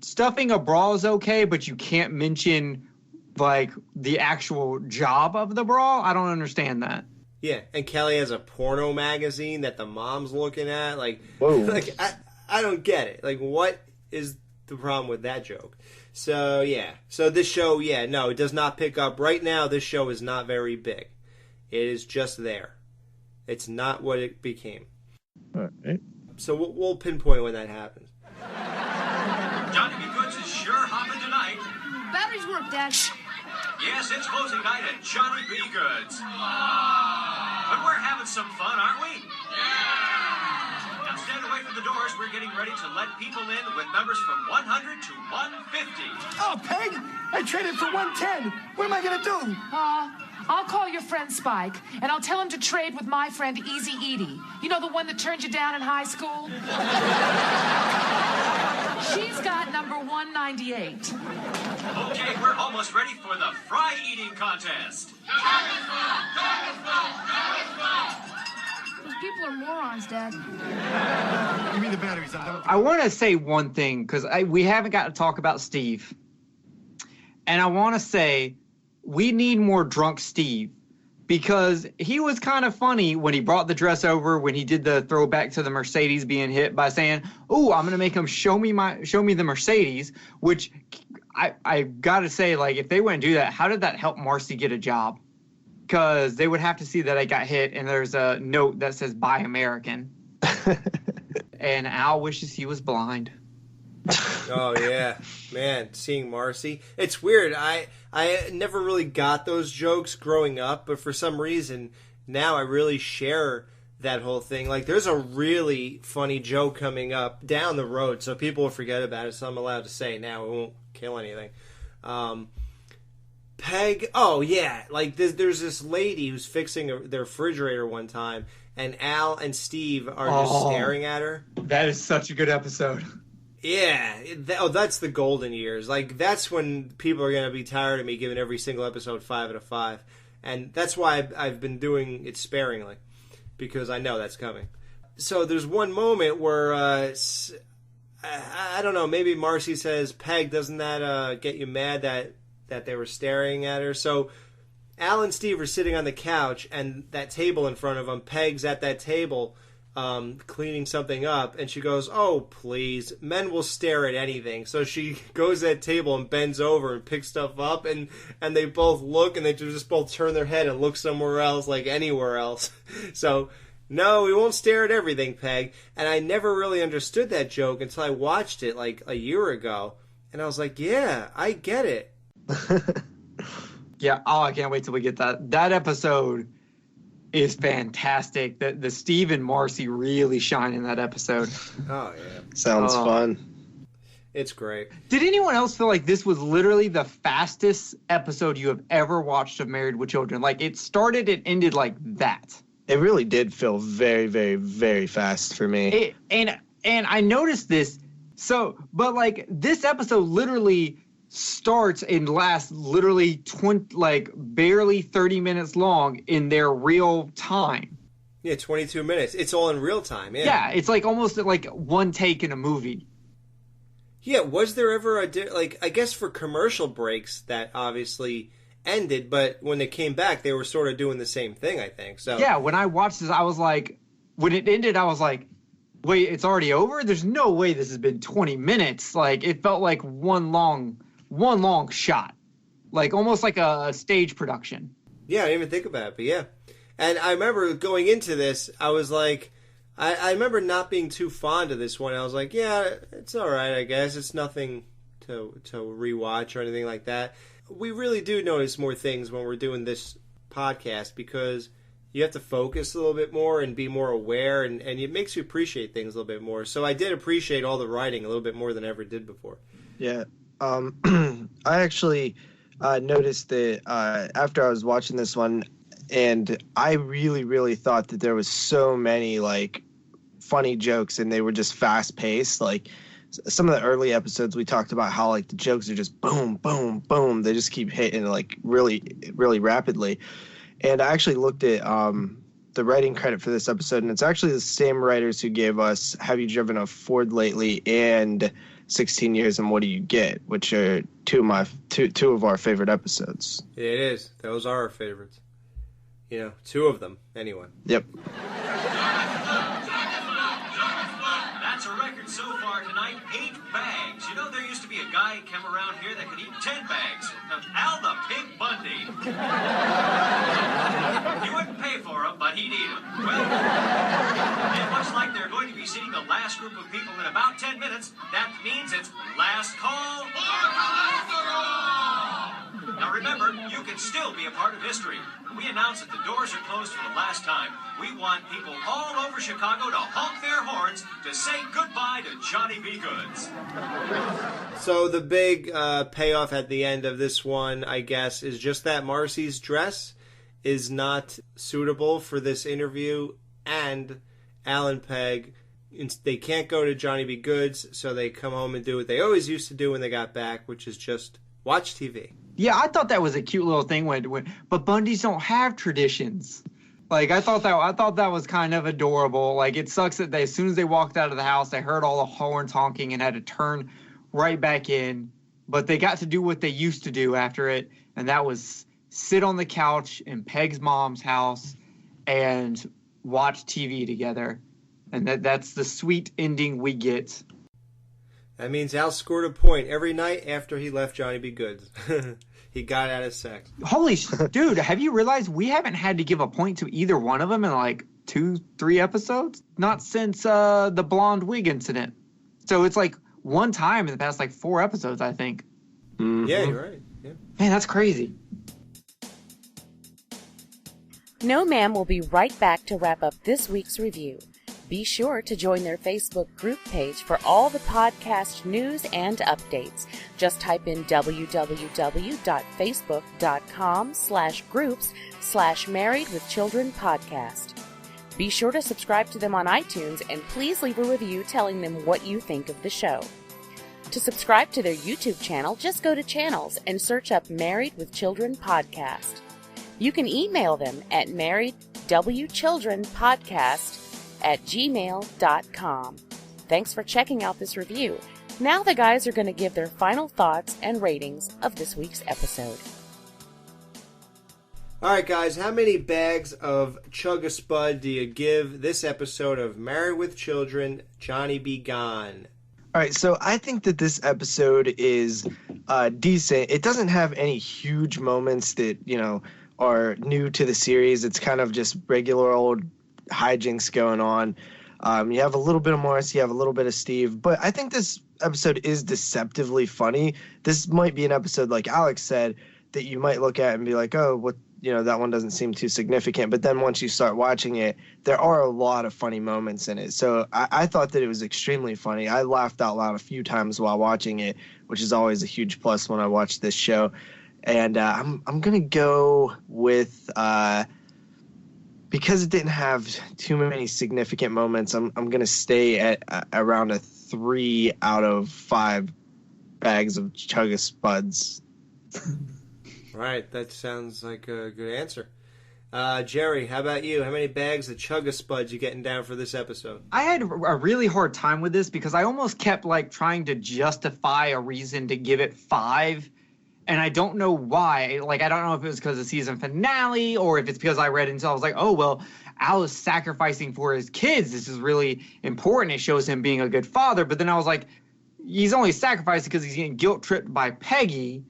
Stuffing a bra is okay, but you can't mention the actual job of the bra. I don't understand that. Yeah, and Kelly has a porno magazine that the mom's looking at. Whoa. I don't get it. What is the problem with that joke? So yeah, this show, no, it does not pick up right now. This show is not very big. It is just there. It's not what it became. All right. So we'll pinpoint when that happens. Johnny B. Goods is sure hopping tonight. Batteries work, Dad. Yes, it's closing night at Johnny B. Goods. But we're having some fun, aren't we? Yeah! Now stand away from the doors. We're getting ready to let people in with numbers from 100 to 150. Oh, Peg, I traded for 110. What am I going to do? I'll call your friend Spike, and I'll tell him to trade with my friend Easy Edie. You know, the one that turned you down in high school? She's got number 198. Okay, we're almost ready for the fry eating contest. Those people are morons, Dad. Give me the batteries. I'm done. I want to say one thing because we haven't got to talk about Steve. And I want to say we need more drunk Steve because he was kind of funny when he brought the dress over, when he did the throwback to the Mercedes being hit by saying, "Oh, I'm going to make him show me the Mercedes," which I got to say, like, if they wouldn't do that, how did that help Marcy get a job? Because they would have to see that I got hit and there's a note that says "Buy American." And Al wishes he was blind. Oh yeah, man, seeing Marcy. It's weird. I never really got those jokes growing up, but for some reason now I really share that whole thing. Like, there's a really funny joke coming up down the road, so people will forget about it. So I'm allowed to say now. It won't kill anything. Peg. Oh yeah, like there's this lady who's fixing their refrigerator one time, and Al and Steve are just staring at her. That is such a good episode. Yeah, that's the golden years. Like, that's when people are going to be tired of me giving every single episode 5 out of 5. And that's why I've been doing it sparingly, because I know that's coming. So there's one moment where, I don't know, maybe Marcy says, "Peg, doesn't that get you mad that they were staring at her?" So Al and Steve are sitting on the couch, and that table in front of them, Peg's at that table, cleaning something up, and she goes, "Oh, please, men will stare at anything." So she goes to that table and bends over and picks stuff up, and they both look, and they just both turn their head and look somewhere else, like anywhere else. So, no, we won't stare at everything, Peg. And I never really understood that joke until I watched it like a year ago, and I was like, yeah, I get it. Yeah, I can't wait till we get that. That episode is fantastic. The Steve and Marcy really shine in that episode. Oh, yeah. Sounds fun. It's great. Did anyone else feel like this was literally the fastest episode you have ever watched of Married with Children? Like, it started and ended like that. It really did feel very, very, very fast for me. And I noticed this. So, but like, this episode literally starts and lasts literally barely 30 minutes long in their real time. Yeah, 22 minutes. It's all in real time. Yeah, it's like almost like one take in a movie. Yeah, was there ever I guess for commercial breaks that obviously ended, but when they came back, they were sort of doing the same thing, I think. So yeah, when I watched this, I was like, when it ended, I was like, wait, it's already over? There's no way this has been 20 minutes. Like, it felt like one long shot, like almost like a stage production. Yeah, I didn't even think about it, but yeah. And I remember going into this, I was like, I remember not being too fond of this one. I was like, yeah, it's all right, I guess. It's nothing to rewatch or anything like that. We really do notice more things when we're doing this podcast because you have to focus a little bit more and be more aware, and it makes you appreciate things a little bit more. So I did appreciate all the writing a little bit more than I ever did before. Yeah. I actually noticed that after I was watching this one, and I really, really thought that there was so many like funny jokes, and they were just fast paced. Like some of the early episodes, we talked about how like the jokes are just boom, boom, boom. They just keep hitting like really, really rapidly. And I actually looked at the writing credit for this episode, and it's actually the same writers who gave us "Have You Driven a Ford Lately" and 16 Years and What Do You Get, which are two of our favorite episodes. Yeah, it is. Those are our favorites. You know, 2 of them, anyway. Yep. That's a record so far tonight, 8 bags. You know, there used to be a guy who came around here that could eat 10 bags. Al the Pig Bundy. He wouldn't pay for them, but he'd eat them. Well, it looks like they're going to be seating the last group of people in about 10 minutes. That means it's last call for cholesterol. Now remember, you can still be a part of history. When we announce that the doors are closed for the last time, we want people all over Chicago to honk their horns to say goodbye to Johnny B. Goods. So the big payoff at the end of this one, I guess, is just that Marcy's dress is not suitable for this interview, and Alan Peg, they can't go to Johnny B. Good's, so they come home and do what they always used to do when they got back, which is just watch TV. Yeah, I thought that was a cute little thing but Bundys don't have traditions. Like I thought that was kind of adorable. Like it sucks that as soon as they walked out of the house, they heard all the horns honking and had to turn right back in. But they got to do what they used to do after it, and that was sit on the couch in Peg's mom's house and watch TV together. And that's the sweet ending we get. That means Al scored a point every night after he left Johnny B. Good's. He got out of sex. Holy dude, have you realized we haven't had to give a point to either one of them in like 2-3 episodes? Not since the blonde wig incident. So it's like one time in the past like 4 episodes, I think. Mm-hmm. Yeah, you're right. Yeah. Man, that's crazy. No Ma'am will be right back to wrap up this week's review. Be sure to join their Facebook group page for all the podcast news and updates. Just type in www.facebook.com/groups/marriedwithchildrenpodcast. Be sure to subscribe to them on iTunes and please leave a review telling them what you think of the show. To subscribe to their YouTube channel, just go to channels and search up Married with Children Podcast. You can email them at marriedwchildrenpodcast@gmail.com. Thanks for checking out this review. Now the guys are going to give their final thoughts and ratings of this week's episode. All right, guys, how many bags of Chug-a-Spud do you give this episode of Married with Children, Johnny Be Gone? All right, so I think that this episode is decent. It doesn't have any huge moments that, are new to the series. It's kind of just regular old hijinks going on. You have a little bit of Morris, you have a little bit of Steve, but I think this episode is deceptively funny. This might be an episode, like Alex said, that you might look at and be like, oh, what, that one doesn't seem too significant. But then once you start watching it, there are a lot of funny moments in it. So I thought that it was extremely funny. I laughed out loud a few times while watching it, which is always a huge plus when I watch this show. And I'm going to go with, because it didn't have too many significant moments, I'm going to stay at around a 3 out of 5 bags of Chug-a-Spuds. Right, that sounds like a good answer. Jerry, how about you? How many bags of Chug-a-Spuds you getting down for this episode? I had a really hard time with this because I almost kept trying to justify a reason to give it 5. And I don't know why. I don't know if it was because of the season finale or if it's because I read it and so I was like, oh, well, Al is sacrificing for his kids. This is really important. It shows him being a good father. But then I was like, he's only sacrificing because he's getting guilt-tripped by Peggy.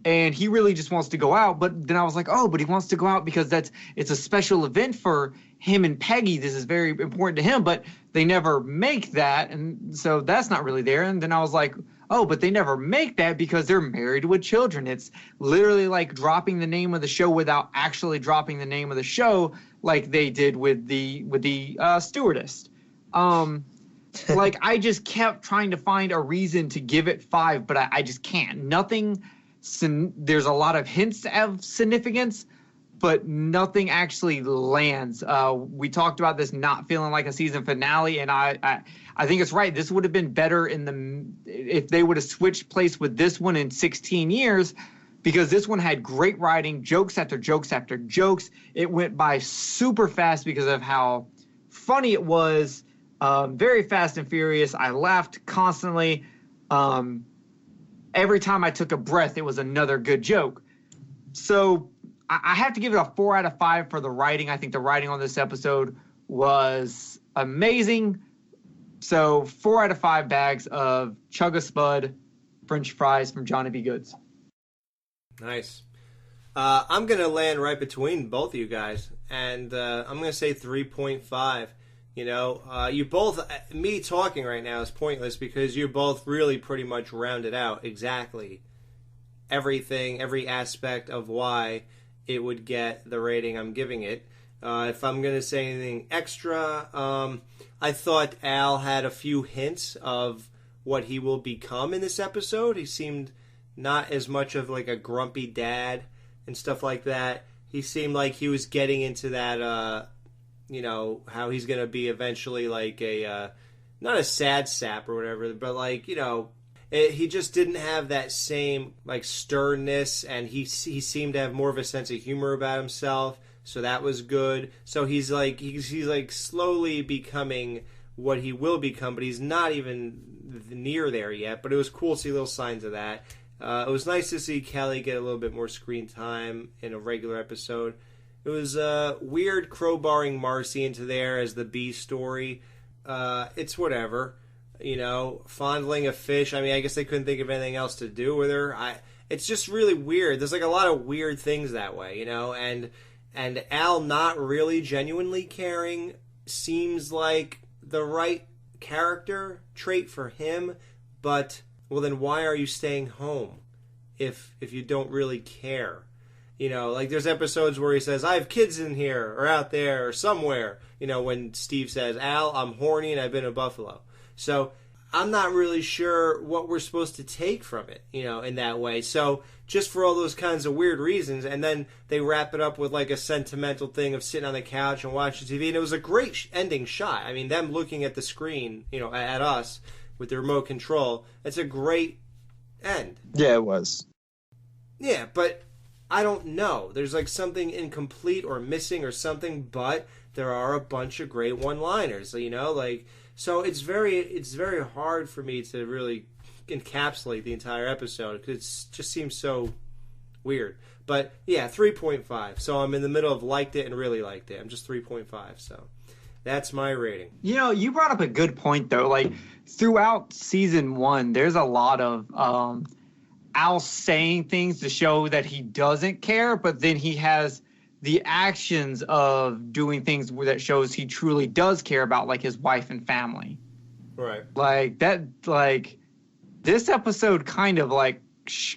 And he really just wants to go out. But then I was like, oh, but he wants to go out because it's a special event for him and Peggy. This is very important to him. But they never make that. And so that's not really there. And then I was like, oh, but they never make that because they're married with children. It's literally like dropping the name of the show without actually dropping the name of the show like they did with the stewardess. I just kept trying to find a reason to give it 5, but I just can't. There's a lot of hints of significance, but nothing actually lands. We talked about this not feeling like a season finale, and I think it's right. This would have been better if they would have switched place with this one in 16 years, because this one had great writing, jokes after jokes after jokes. It went by super fast because of how funny it was. Very fast and furious. I laughed constantly. Every time I took a breath, it was another good joke. So I have to give it a 4 out of 5 for the writing. I think the writing on this episode was amazing. So 4 out of 5 bags of Chug-a-Spud French fries from Johnny B. Good's. Nice. I'm going to land right between both of you guys, and I'm going to say 3.5. You both, me talking right now is pointless because you both really pretty much rounded out exactly everything, every aspect of why it would get the rating I'm giving it. If I'm going to say anything extra, I thought Al had a few hints of what he will become in this episode. He seemed not as much of a grumpy dad and stuff like that. He seemed like he was getting into that, how he's going to be eventually not a sad sap or whatever, but like, you know, he just didn't have that same like sternness, and he seemed to have more of a sense of humor about himself. So that was good. So he's like slowly becoming what he will become, but he's not even near there yet. But it was cool to see little signs of that. It was nice to see Kelly get a little bit more screen time in a regular episode. It was weird crowbarring Marcy into there as the B story. It's whatever. You know, fondling a fish. I mean, I guess they couldn't think of anything else to do with her. It's just really weird. There's like a lot of weird things that way, you know, and Al not really genuinely caring seems like the right character trait for him, but well, then why are you staying home if you don't really care? You know, like there's episodes where he says, I have kids in here or out there or somewhere, you know, when Steve says, Al, I'm horny and I've been to Buffalo. So I'm not really sure what we're supposed to take from it, you know, in that way. So just for all those kinds of weird reasons, and then they wrap it up with like a sentimental thing of sitting on the couch and watching TV, and it was a great ending shot. I mean, them looking at the screen, you know, at us with the remote control, it's a great end. Yeah, it was. Yeah, but I don't know. There's like something incomplete or missing or something, but there are a bunch of great one-liners, you know, like... So it's very hard for me to really encapsulate the entire episode because it just seems so weird. But yeah, 3.5. So I'm in the middle of liked it and really liked it. I'm just 3.5. So that's my rating. You know, you brought up a good point though. Like throughout season 1, there's a lot of Al saying things to show that he doesn't care, but then he has the actions of doing things that shows he truly does care about, like his wife and family. Right. Like that, like this episode kind of like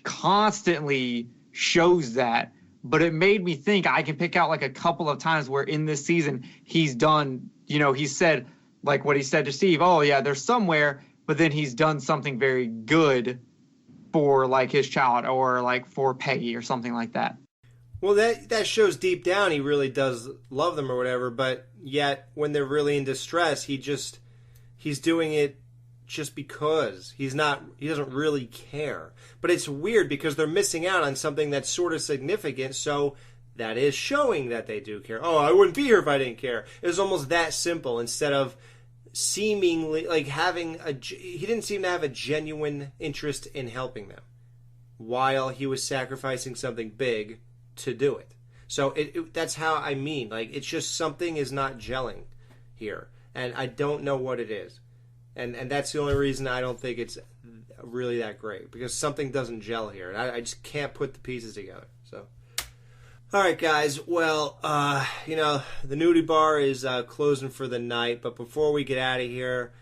constantly shows that, but it made me think. I can pick out like a couple of times where in this season he's done, you know, he said like what he said to Steve, oh yeah, they're somewhere, but then he's done something very good for like his child or like for Peggy or something like that. Well, that shows deep down he really does love them or whatever, but yet when they're really in distress, he's doing it just because. He doesn't really care. But it's weird because they're missing out on something that's sort of significant, so that is showing that they do care. Oh, I wouldn't be here if I didn't care. It was almost that simple instead of seemingly like he didn't seem to have a genuine interest in helping them while he was sacrificing something big to do it. So that's how I mean. Like, it's just something is not gelling here. And I don't know what it is. And that's the only reason I don't think it's really that great. Because something doesn't gel here. And I just can't put the pieces together. So, all right, guys. Well, you know, the nudie bar is closing for the night. But before we get out of here,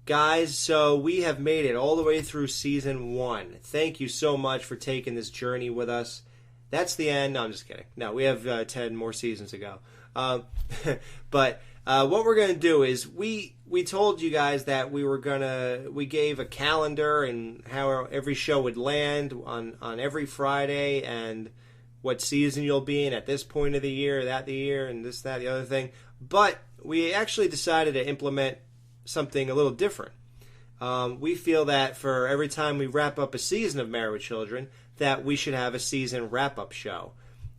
guys, so we have made it all the way through season 1. Thank you so much for taking this journey with us. That's the end. No, I'm just kidding. No, we have 10 more seasons to go. But what we're going to do is we told you guys that we gave a calendar and how every show would land on every Friday and what season you'll be in at this point of the year, that the year, and this, that, the other thing. But we actually decided to implement something a little different. We feel that for every time we wrap up a season of Married with Children, that we should have a season wrap-up show.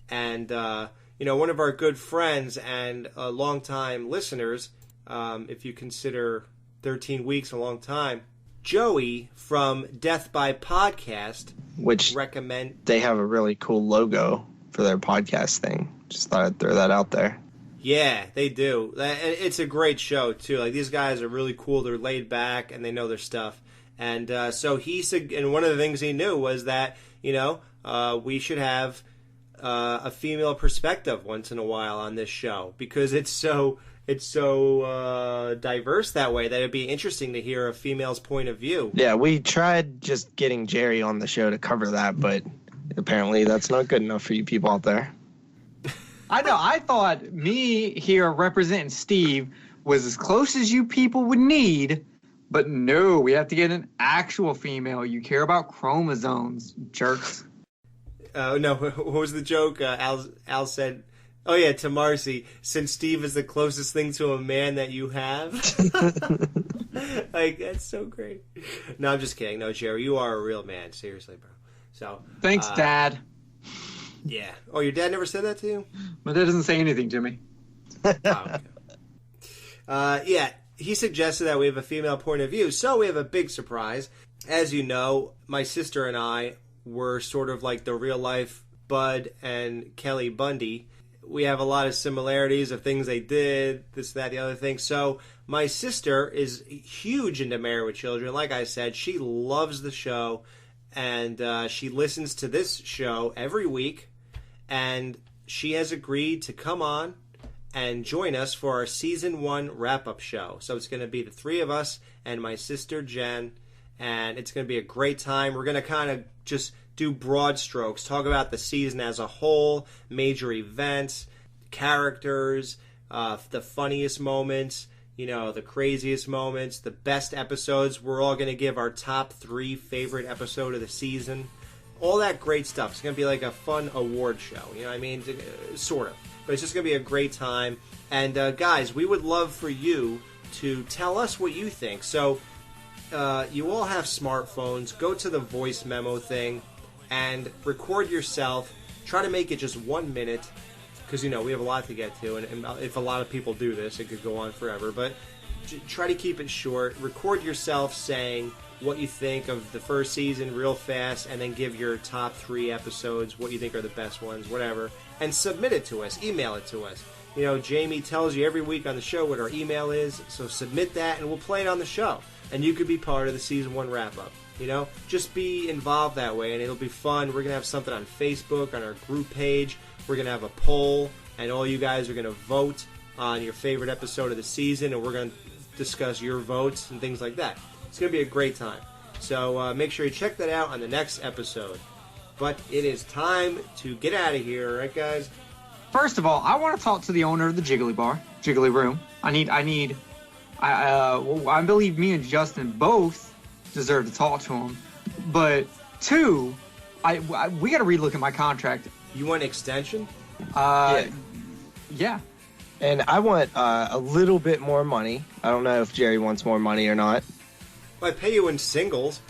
And, you know, one of our good friends and longtime listeners, if you consider 13 weeks a long time, Joey from Death by Podcast, which recommend. They have a really cool logo for their podcast thing. Just thought I'd throw that out there. Yeah, they do. It's a great show, too. Like, these guys are really cool. They're laid back, and they know their stuff. And so he said, and one of the things he knew was that, you know, we should have a female perspective once in a while on this show because it's so diverse that way that it'd be interesting to hear a female's point of view. Yeah, we tried just getting Jerry on the show to cover that, but apparently that's not good enough for you people out there. I know. I thought me here representing Steve was as close as you people would need. But no, we have to get an actual female. You care about chromosomes, jerks. No, what was the joke? Al said Oh, yeah, to Marcy, since Steve is the closest thing to a man that you have. Like, that's so great. No, I'm just kidding. No, Jerry, you are a real man. Seriously, bro. So Thanks, Dad. Yeah. Oh, your dad never said that to you? My dad doesn't say anything to me. Oh, okay. Yeah, he suggested that we have a female point of view, so we have a big surprise. As you know, my sister and I were sort of like the real-life Bud and Kelly Bundy. We have a lot of similarities of things they did, this, that, the other thing. So my sister is huge into Married with Children. Like I said, she loves the show, and she listens to this show every week, and she has agreed to come on and join us for our Season 1 wrap-up show. So it's going to be the three of us and my sister Jen, and it's going to be a great time. We're going to kind of just do broad strokes, talk about the season as a whole, major events, characters, the funniest moments, the craziest moments, the best episodes. We're all going to give our top 3 favorite episode of the season. All that great stuff. It's going to be like a fun award show, you know what I mean? Sort of. But it's just going to be a great time. And guys, we would love for you to tell us what you think. So you all have smartphones. Go to the voice memo thing and record yourself. Try to make it just 1 minute, because we have a lot to get to, and if a lot of people do this, it could go on forever. But try to keep it short. Record yourself saying what you think of the first season real fast, and then give your top 3 episodes, what you think are the best ones, whatever, and submit it to us. Email it to us. Jamie tells you every week on the show what our email is, so submit that, and we'll play it on the show. And you could be part of the Season 1 wrap-up. Just be involved that way, and it'll be fun. We're going to have something on Facebook, on our group page. We're going to have a poll, and all you guys are going to vote on your favorite episode of the season, and we're going to discuss your votes and things like that. It's going to be a great time. So make sure you check that out on the next episode. But it is time to get out of here, right, guys? First of all, I want to talk to the owner of the Jiggly Room. I believe me and Justin both deserve to talk to him. But 2, we got to relook at my contract. You want an extension? Yeah. And I want a little bit more money. I don't know if Jerry wants more money or not. Well, I pay you in singles.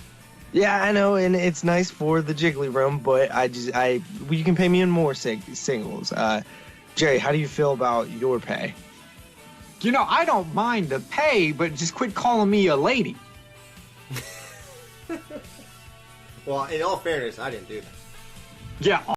Yeah, I know, and it's nice for the Jiggly Room, but you can pay me in more singles. Jerry, how do you feel about your pay? I don't mind the pay, but just quit calling me a lady. Well, in all fairness, I didn't do that. Yeah.